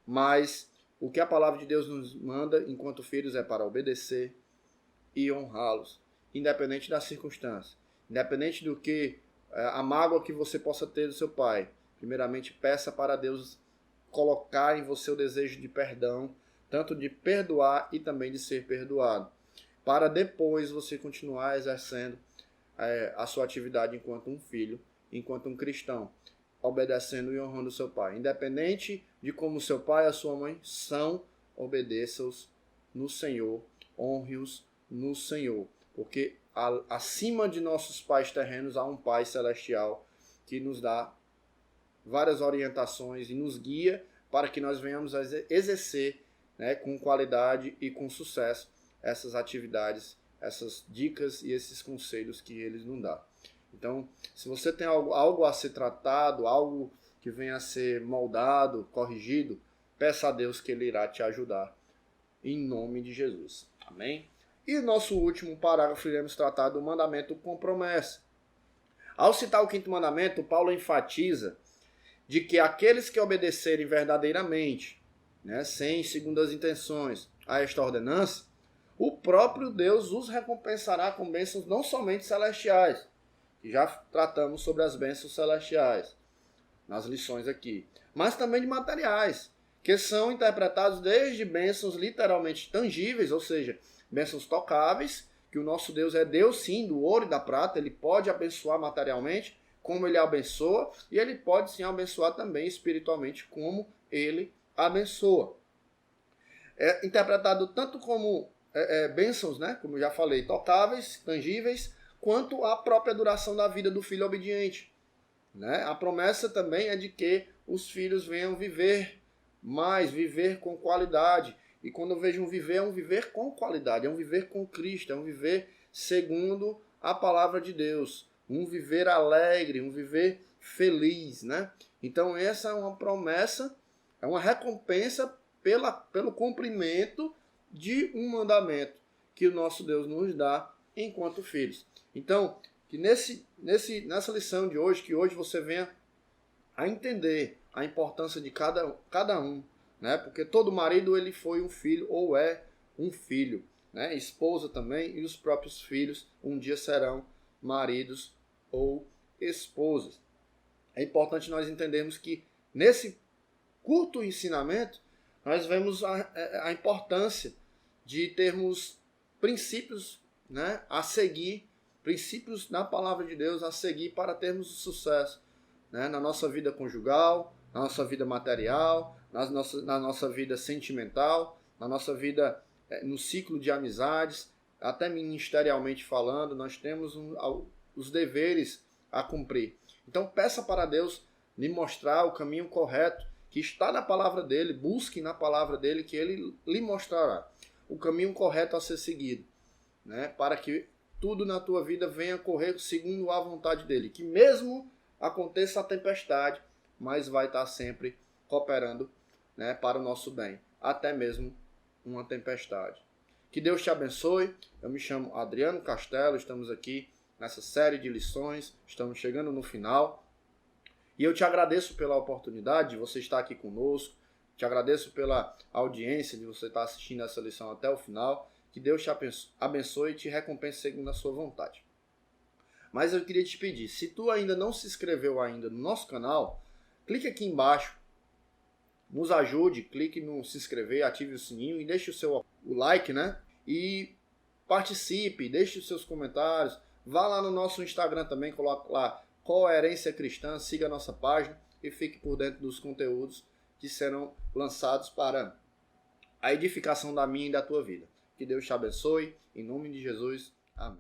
Mas o que a palavra de Deus nos manda enquanto filhos é para obedecer e honrá-los, independente das circunstâncias, independente do que a mágoa que você possa ter do seu pai. Primeiramente, peça para Deus colocar em você o desejo de perdão, tanto de perdoar e também de ser perdoado, para depois você continuar exercendo a sua atividade enquanto um filho, enquanto um cristão, obedecendo e honrando seu pai. Independente de como seu pai e a sua mãe são, obedeça-os no Senhor, honre-os no Senhor. Porque acima de nossos pais terrenos, há um Pai celestial que nos dá várias orientações e nos guia para que nós venhamos a exercer, né, com qualidade e com sucesso essas atividades, essas dicas e esses conselhos que eles nos dão. Então, se você tem algo a ser tratado, algo que venha a ser moldado, corrigido, peça a Deus que Ele irá te ajudar, em nome de Jesus. Amém? E nosso último parágrafo, iremos tratar do mandamento com promessa. Ao citar o 5º mandamento, Paulo enfatiza de que aqueles que obedecerem verdadeiramente, né, sem segundas intenções, a esta ordenança, o próprio Deus os recompensará com bênçãos não somente celestiais, que já tratamos sobre as bênçãos celestiais nas lições aqui, mas também de materiais, que são interpretados desde bênçãos literalmente tangíveis, ou seja, bênçãos tocáveis, que o nosso Deus é Deus sim do ouro e da prata, ele pode abençoar materialmente, como ele abençoa, e ele pode sim abençoar também espiritualmente, como ele abençoa. É interpretado tanto como bênçãos, né, como eu já falei, tocáveis, tangíveis, quanto a própria duração da vida do filho obediente. Né? A promessa também é de que os filhos venham viver mais, viver com qualidade. E quando eu vejo um viver, é um viver com qualidade, é um viver com Cristo, é um viver segundo a palavra de Deus, um viver alegre, um viver feliz, né? Então essa é uma promessa, é uma recompensa pelo cumprimento de um mandamento que o nosso Deus nos dá enquanto filhos. Então, que nessa lição de hoje, que hoje você venha a entender a importância de cada um, né? Porque todo marido ele foi um filho ou é um filho, né? Esposa também, e os próprios filhos um dia serão maridos ou esposas. É importante nós entendermos que nesse curto ensinamento nós vemos a importância de termos princípios, né, a seguir, princípios na palavra de Deus a seguir para termos sucesso, né, na nossa vida conjugal, na nossa vida material, na nossa vida sentimental, na nossa vida no ciclo de amizades, até ministerialmente falando, nós temos os deveres a cumprir. Então peça para Deus lhe mostrar o caminho correto, que está na palavra dele, busque na palavra dele, que ele lhe mostrará o caminho correto a ser seguido, né? Para que tudo na tua vida venha correr segundo a vontade dele, que mesmo aconteça a tempestade, mas vai estar sempre cooperando, né, para o nosso bem, até mesmo uma tempestade. Que Deus te abençoe. Eu me chamo Adriano Castelo, estamos aqui nessa série de lições, estamos chegando no final. E eu te agradeço pela oportunidade de você estar aqui conosco, te agradeço pela audiência de você estar assistindo essa lição até o final. Que Deus te abençoe e te recompense segundo a sua vontade. Mas eu queria te pedir, se tu ainda não se inscreveu ainda no nosso canal, clique aqui embaixo, nos ajude, clique no se inscrever, ative o sininho e deixe o like, né? E participe, deixe os seus comentários, vá lá no nosso Instagram também, coloque lá Coerência Cristã, siga a nossa página e fique por dentro dos conteúdos que serão lançados para a edificação da minha e da tua vida. Que Deus te abençoe, em nome de Jesus. Amém.